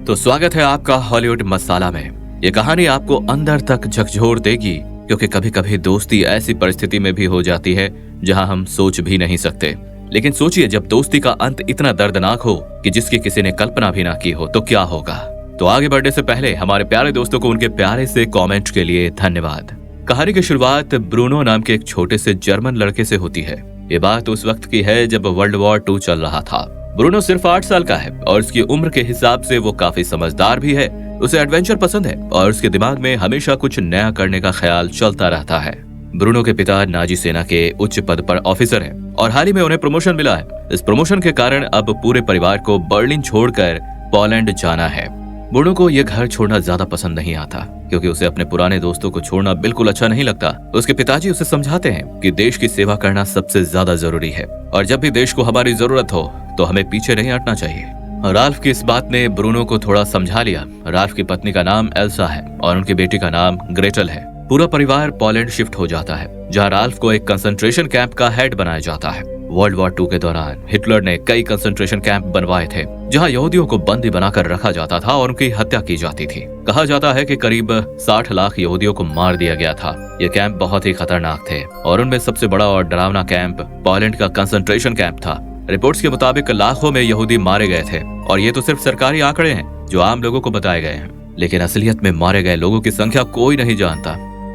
तो स्वागत है आपका हॉलीवुड मसाला में। ये कहानी आपको अंदर तक झकझोर देगी, क्योंकि कभी कभी दोस्ती ऐसी परिस्थिति में भी हो जाती है जहां हम सोच भी नहीं सकते। लेकिन सोचिए, जब दोस्ती का अंत इतना दर्दनाक हो कि जिसकी किसी ने कल्पना भी ना की हो, तो क्या होगा। तो आगे बढ़ने से पहले हमारे प्यारे दोस्तों को उनके प्यारे से कमेंट के लिए धन्यवाद। कहानी की शुरुआत ब्रूनो नाम के एक छोटे से जर्मन लड़के से होती है। ये बात उस वक्त की है जब वर्ल्ड वॉर 2 चल रहा था। ब्रूनो सिर्फ 8 साल का है और उसकी उम्र के हिसाब से वो काफी समझदार भी है। उसे एडवेंचर पसंद है और उसके दिमाग में हमेशा कुछ नया करने का ख्याल चलता रहता है। ब्रूनो के पिता नाजी सेना के उच्च पद पर ऑफिसर हैं और हाल ही में उन्हें प्रमोशन मिला है। इस प्रमोशन के कारण अब पूरे परिवार को बर्लिन छोड़कर पोलैंड जाना है। ब्रूनो को यह घर छोड़ना ज्यादा पसंद नहीं आता, क्योंकि उसे अपने पुराने दोस्तों को छोड़ना बिल्कुल अच्छा नहीं लगता। उसके पिताजी उसे समझाते हैं कि देश की सेवा करना सबसे ज्यादा जरूरी है और जब भी देश को हमारी जरूरत हो तो हमें पीछे नहीं हटना चाहिए। राल्फ की इस बात ने ब्रूनो को थोड़ा समझा लिया। राल्फ की पत्नी का नाम एल्सा है और उनकी बेटी का नाम ग्रेटल है। पूरा परिवार पोलैंड शिफ्ट हो जाता है, जहाँ राल्फ को एक कंसंट्रेशन कैंप का हेड बनाया जाता है। वर्ल्ड वॉर 2 के दौरान हिटलर ने कई कंसंट्रेशन कैंप बनवाए थे, जहां यहूदियों को बंदी बनाकर रखा जाता था और उनकी हत्या की जाती थी। कहा जाता है कि करीब 60 लाख यहूदियों को मार दिया गया था। ये कैंप बहुत ही खतरनाक थे और उनमें सबसे बड़ा और डरावना कैंप पोलैंड का कंसंट्रेशन कैंप था। रिपोर्ट्स के मुताबिक लाखों में यहूदी मारे गए थे और ये तो सिर्फ सरकारी आंकड़े हैं जो आम लोगों को बताए गए हैं, लेकिन असलियत में मारे गए लोगों की संख्या कोई नहीं जानता।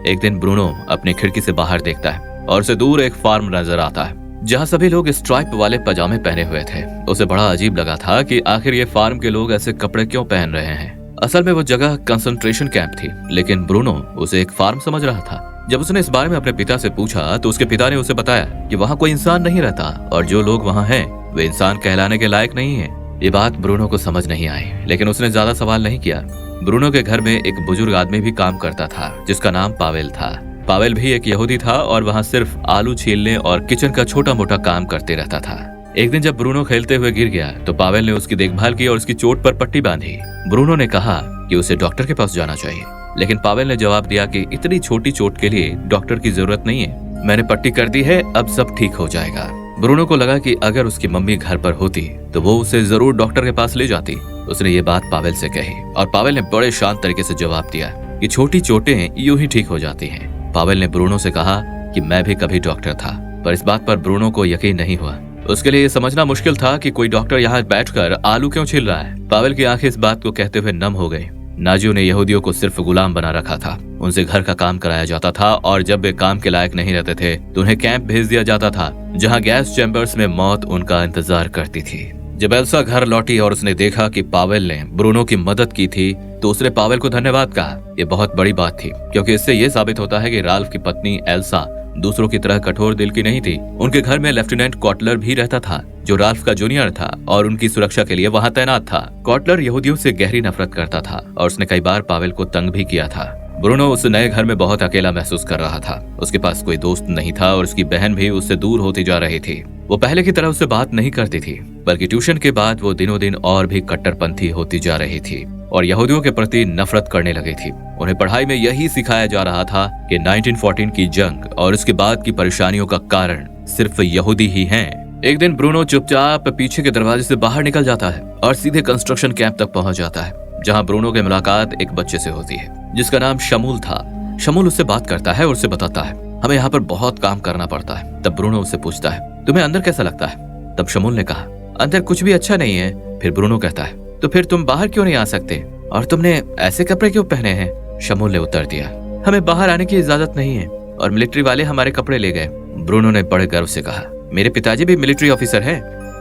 एक दिन ब्रूनो अपनी खिड़की से बाहर देखता है और उसे दूर एक फार्म नजर आता है, जहाँ सभी लोग स्ट्राइप वाले पजामे पहने हुए थे। उसे बड़ा अजीब लगा था कि आखिर ये फार्म के लोग ऐसे कपड़े क्यों पहन रहे हैं। असल में वो जगह कंसंट्रेशन कैंप थी, लेकिन ब्रूनो उसे एक फार्म समझ रहा था। जब उसने इस बारे में अपने पिता से पूछा तो उसके पिता ने उसे बताया कि वहाँ कोई इंसान नहीं रहता और जो लोग वहाँ हैं वे इंसान कहलाने के लायक नहीं है। ये बात ब्रूनो को समझ नहीं आई, लेकिन उसने ज्यादा सवाल नहीं किया। ब्रूनो के घर में एक बुजुर्ग आदमी भी काम करता था, जिसका नाम पावेल था। पावेल भी एक यहूदी था और वहाँ सिर्फ आलू छीलने और किचन का छोटा मोटा काम करते रहता था। एक दिन जब ब्रूनो खेलते हुए गिर गया तो पावेल ने उसकी देखभाल की और उसकी चोट पर पट्टी बांधी। ब्रूनो ने कहा कि उसे डॉक्टर के पास जाना चाहिए, लेकिन पावेल ने जवाब दिया कि इतनी छोटी चोट के लिए डॉक्टर की जरूरत नहीं है, मैंने पट्टी कर दी है, अब सब ठीक हो जाएगा। ब्रूनो को लगा कि अगर उसकी मम्मी घर पर होती तो वो उसे जरूर डॉक्टर के पास ले जाती। उसने ये बात पावेल से कही और पावेल ने बड़े शांत तरीके से जवाब दिया कि छोटी चोटें यूं ही ठीक हो जाती हैं। पावेल ने ब्रूनो से कहा कि मैं भी कभी डॉक्टर था, पर इस बात पर ब्रूनो को यकीन नहीं हुआ। उसके लिए समझना मुश्किल था कि कोई डॉक्टर यहाँ बैठकर आलू क्यों छील रहा है। पावेल की आंखें इस बात को कहते हुए नम हो गई। नाजियों ने यहूदियों को सिर्फ गुलाम बना रखा था। उनसे घर का काम कराया जाता था और जब वे काम के लायक नहीं रहते थे तो उन्हें कैंप भेज दिया जाता था, जहाँ गैस चैम्बर्स में मौत उनका इंतजार करती थी। जब एल्सा घर लौटी और उसने देखा कि पावेल ने ब्रूनो की मदद की थी तो उसने पावेल को धन्यवाद कहा। ये बहुत बड़ी बात थी, क्योंकि इससे ये साबित होता है कि राल्फ की पत्नी एल्सा दूसरों की तरह कठोर दिल की नहीं थी। उनके घर में लेफ्टिनेंट कॉटलर भी रहता था, जो राल्फ का जूनियर था और उनकी सुरक्षा के लिए वहाँ तैनात था। कॉटलर यहूदियों से गहरी नफरत करता था और उसने कई बार पावेल को तंग भी किया था। ब्रूनो उस नए घर में बहुत अकेला महसूस कर रहा था। उसके पास कोई दोस्त नहीं था और उसकी बहन भी उससे दूर होती जा रही थी। वो पहले की तरह उससे बात नहीं करती थी, बल्कि ट्यूशन के बाद वो दिनों दिन और भी कट्टरपंथी होती जा रही थी और यहूदियों के प्रति नफरत करने लगी थी। उन्हें पढ़ाई में यही सिखाया जा रहा था कि 1914 की जंग और उसके बाद की परेशानियों का कारण सिर्फ यहूदी ही हैं। एक दिन ब्रूनो चुपचाप पीछे के दरवाजे से बाहर निकल जाता है और सीधे कंस्ट्रक्शन कैंप तक पहुंच जाता है, जहां ब्रूनो की मुलाकात एक बच्चे से होती है जिसका नाम शमूल था। शमूल उससे बात करता है और उसे बताता है हमें यहाँ पर बहुत काम करना पड़ता है। तब ब्रूनो उससे पूछता है तुम्हें अंदर कैसा लगता है। तब शमूल ने कहा अंदर कुछ भी अच्छा नहीं है। फिर ब्रूनो कहता है तो फिर तुम बाहर क्यों नहीं आ सकते और तुमने ऐसे कपड़े क्यों पहने हैं। शमूल ने उत्तर दिया हमें बाहर आने की इजाजत नहीं है और मिलिट्री वाले हमारे कपड़े ले गए। ब्रूनो ने बड़े गर्व से कहा मेरे पिताजी भी मिलिट्री ऑफिसर हैं,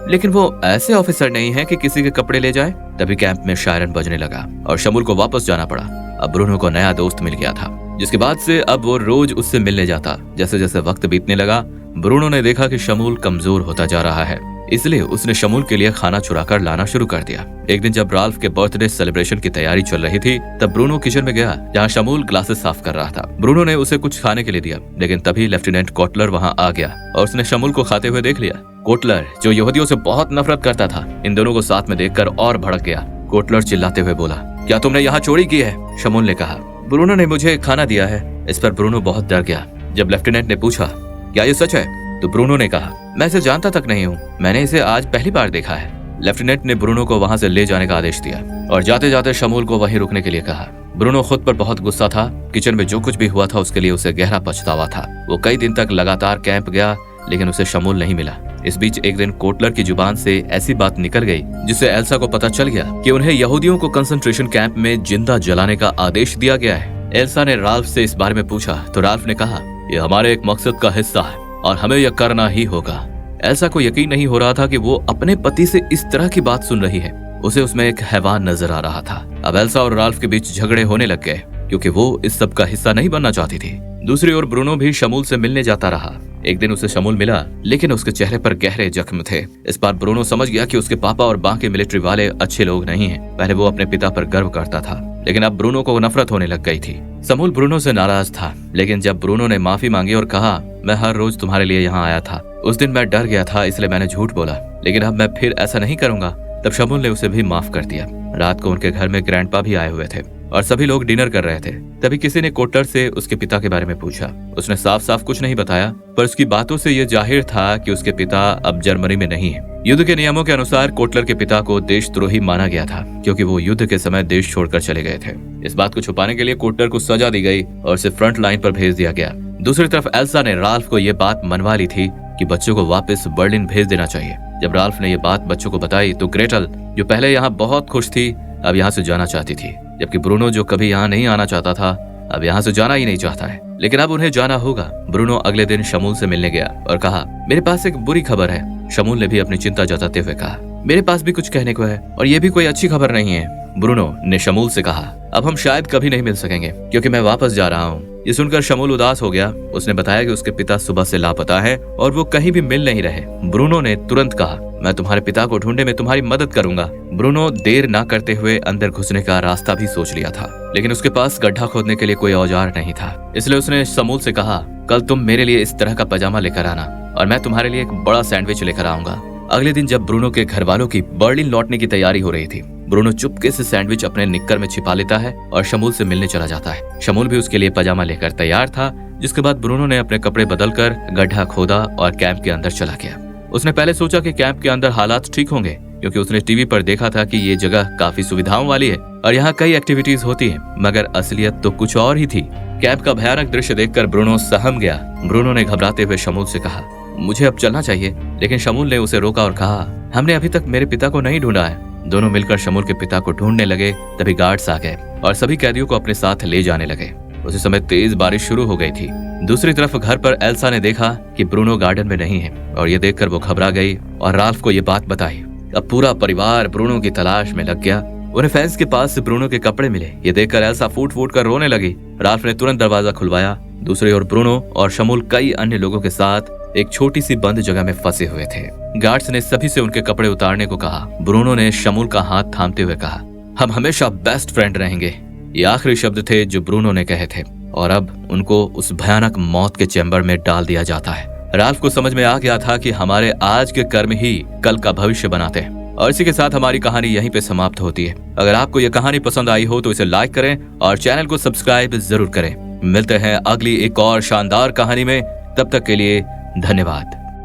लेकिन वो ऐसे ऑफिसर नहीं है कि किसी के कपड़े ले जाए। तभी कैंप में शायरन बजने लगा और शमूल को वापस जाना पड़ा। अब ब्रूनो को नया दोस्त मिल गया था, जिसके बाद से अब वो रोज उससे मिलने जाता। जैसे जैसे वक्त बीतने लगा ब्रूनो ने देखा कि शमूल कमजोर होता जा रहा है, इसलिए उसने शमूल के लिए खाना चुराकर लाना शुरू कर दिया। एक दिन जब राल्फ के बर्थडे सेलिब्रेशन की तैयारी चल रही थी तब ब्रूनो किचन में गया, जहाँ शमूल ग्लासेस साफ कर रहा था। ब्रूनो ने उसे कुछ खाने के लिए दिया, लेकिन तभी लेफ्टिनेंट कॉटलर वहाँ आ गया और उसने शमूल को खाते हुए देख लिया। कोटलर, जो यहूदियों से बहुत नफरत करता था, इन दोनों को साथ में देखकर और भड़क गया। कोटलर चिल्लाते हुए बोला क्या तुमने यहाँ चोरी की है। शमूल ने कहा ब्रूनो ने मुझे खाना दिया है। इस पर ब्रूनो बहुत डर गया। जब लेफ्टिनेंट ने पूछा क्या ये सच है तो ब्रूनो ने कहा मैं इसे जानता तक नहीं हूँ, मैंने इसे आज पहली बार देखा है। लेफ्टिनेंट ने ब्रूनो को वहां से ले जाने का आदेश दिया और जाते जाते शमूल को वहीं रुकने के लिए कहा। ब्रूनो खुद पर बहुत गुस्सा था। किचन में जो कुछ भी हुआ था उसके लिए उसे गहरा पछतावा था। वो कई दिन तक लगातार कैंप गया लेकिन उसे शमूल नहीं मिला। इस बीच एक दिन कोटलर की जुबान से ऐसी बात निकल गई जिससे एल्सा को पता चल गया कि उन्हें यहूदियों को कंसंट्रेशन कैंप में जिंदा जलाने का आदेश दिया गया है। एल्सा ने राल्फ से इस बारे में पूछा तो राल्फ ने कहा, यह हमारे एक मकसद का हिस्सा है और हमें यह करना ही होगा। एल्सा को यकीन नहीं हो रहा था कि वो अपने पति से इस तरह की बात सुन रही है। उसे उसमें एक हैवान नजर आ रहा था। अब एल्सा और राल्फ के बीच झगड़े होने लग गए क्योंकि वो इस सब का हिस्सा नहीं बनना चाहती थी। दूसरी ओर ब्रूनो भी शमूल से मिलने जाता रहा। एक दिन उसे शमूल मिला लेकिन उसके चेहरे पर गहरे जख्म थे। इस बार ब्रूनो समझ गया कि उसके पापा और बाकी मिलिट्री वाले अच्छे लोग नहीं हैं। पहले वो अपने पिता पर गर्व करता था लेकिन अब ब्रूनो को नफरत होने लग गई थी। शमूल ब्रूनो से नाराज था लेकिन जब ब्रूनो ने माफी मांगी और कहा, मैं हर रोज तुम्हारे लिए यहाँ आया था, उस दिन मैं डर गया था इसलिए मैंने झूठ बोला, लेकिन अब मैं फिर ऐसा नहीं करूंगा, तब शमूल ने उसे भी माफ कर दिया। रात को उनके घर में ग्रैंडपा भी आए हुए थे और सभी लोग डिनर कर रहे थे। तभी किसी ने कोटलर से उसके पिता के बारे में पूछा। उसने साफ साफ कुछ नहीं बताया पर उसकी बातों से यह जाहिर था कि उसके पिता अब जर्मनी में नहीं है। युद्ध के नियमों के अनुसार कोटलर के पिता को देशद्रोही माना गया था क्योंकि वो युद्ध के समय देश छोड़कर चले गए थे। इस बात को छुपाने के लिए कोटलर को सजा दी गई और उसे फ्रंट लाइन पर भेज दिया गया। दूसरी तरफ एल्सा ने राल्फ को यह बात मनवा ली थी कि बच्चों को वापस बर्लिन भेज देना चाहिए। जब राल्फ ने यह बात बच्चों को बताई तो ग्रेटल, जो पहले यहाँ बहुत खुश थी, अब यहाँ से जाना चाहती थी, जबकि ब्रूनो, जो कभी यहाँ नहीं आना चाहता था, अब यहाँ से जाना ही नहीं चाहता है। लेकिन अब उन्हें जाना होगा। ब्रूनो अगले दिन शमूल से मिलने गया और कहा, मेरे पास एक बुरी खबर है। शमूल ने भी अपनी चिंता जताते हुए कहा, मेरे पास भी कुछ कहने को है और ये भी कोई अच्छी खबर नहीं है। ब्रूनो ने शमूल से कहा, अब हम शायद कभी नहीं मिल सकेंगे क्योंकि मैं वापस जा रहा हूँ। ये सुनकर शमूल उदास हो गया। उसने बताया कि उसके पिता सुबह से लापता है और वो कहीं भी मिल नहीं रहे। ब्रूनो ने तुरंत कहा, मैं तुम्हारे पिता को ढूंढने में तुम्हारी मदद करूंगा। ब्रूनो देर न करते हुए अंदर घुसने का रास्ता भी सोच लिया था लेकिन उसके पास गड्ढा खोदने के लिए कोई औजार नहीं था। इसलिए उसने शमूल से कहा, कल तुम मेरे लिए इस तरह का पजामा लेकर आना और मैं तुम्हारे लिए एक बड़ा सैंडविच लेकर आऊंगा। अगले दिन जब ब्रूनो के घर वालों की बर्लिन लौटने की तैयारी हो रही थी, ब्रूनो चुपके से सैंडविच अपने निक्कर में छिपा लेता है और शमूल से मिलने चला जाता है। शमूल भी उसके लिए पजामा लेकर तैयार था, जिसके बाद ब्रूनो ने अपने कपड़े बदलकर गड्ढा खोदा और कैंप के अंदर चला गया। उसने पहले सोचा कि कैंप के अंदर हालात ठीक होंगे क्योंकि उसने टीवी पर देखा था कि ये जगह काफी सुविधाओं वाली है और यहाँ कई एक्टिविटीज होती हैं, मगर असलियत तो कुछ और ही थी। कैंप का भयानक दृश्य देखकर ब्रूनो सहम गया। ब्रूनो ने घबराते हुए शमूल से कहा, मुझे अब चलना चाहिए, लेकिन शमूल ने उसे रोका और कहा, हमने अभी तक मेरे पिता को नहीं ढूंढा है। दोनों मिलकर शमूल के पिता को ढूंढने लगे। तभी गार्ड्स आ गए और सभी कैदियों को अपने साथ ले जाने लगे। उसी समय तेज बारिश शुरू हो गई थी। दूसरी तरफ घर पर एल्सा ने देखा कि ब्रूनो गार्डन में नहीं है और ये देखकर वो घबरा गई और राल्फ को ये बात बताई। अब पूरा परिवार ब्रूनो की तलाश में लग गया। उन्हें फेंस के पास से ब्रूनो के कपड़े मिले। ये देखकर एल्सा फूट फूट कर रोने लगी। राल्फ ने तुरंत दरवाजा खुलवाया। दूसरी ओर ब्रूनो और शमूल कई अन्य लोगों के साथ एक छोटी सी बंद जगह में फंसे हुए थे। गार्ड्स ने सभी से उनके कपड़े उतारने को कहा। ब्रूनो ने शमूल का हाथ थामते हुए कहा, हम हमेशा बेस्ट फ्रेंड रहेंगे। ये आखिरी शब्द थे जो ब्रूनो ने कहे थे और अब उनको उस भयानक मौत के चैम्बर में डाल दिया जाता है। राल्फ को समझ में आ गया था कि हमारे आज के कर्म ही कल का भविष्य बनाते हैं। और इसी के साथ हमारी कहानी यहीं पे समाप्त होती है। अगर आपको यह कहानी पसंद आई हो तो इसे लाइक करें और चैनल को सब्सक्राइब जरूर करें। मिलते हैं अगली एक और शानदार कहानी में। तब तक के लिए धन्यवाद।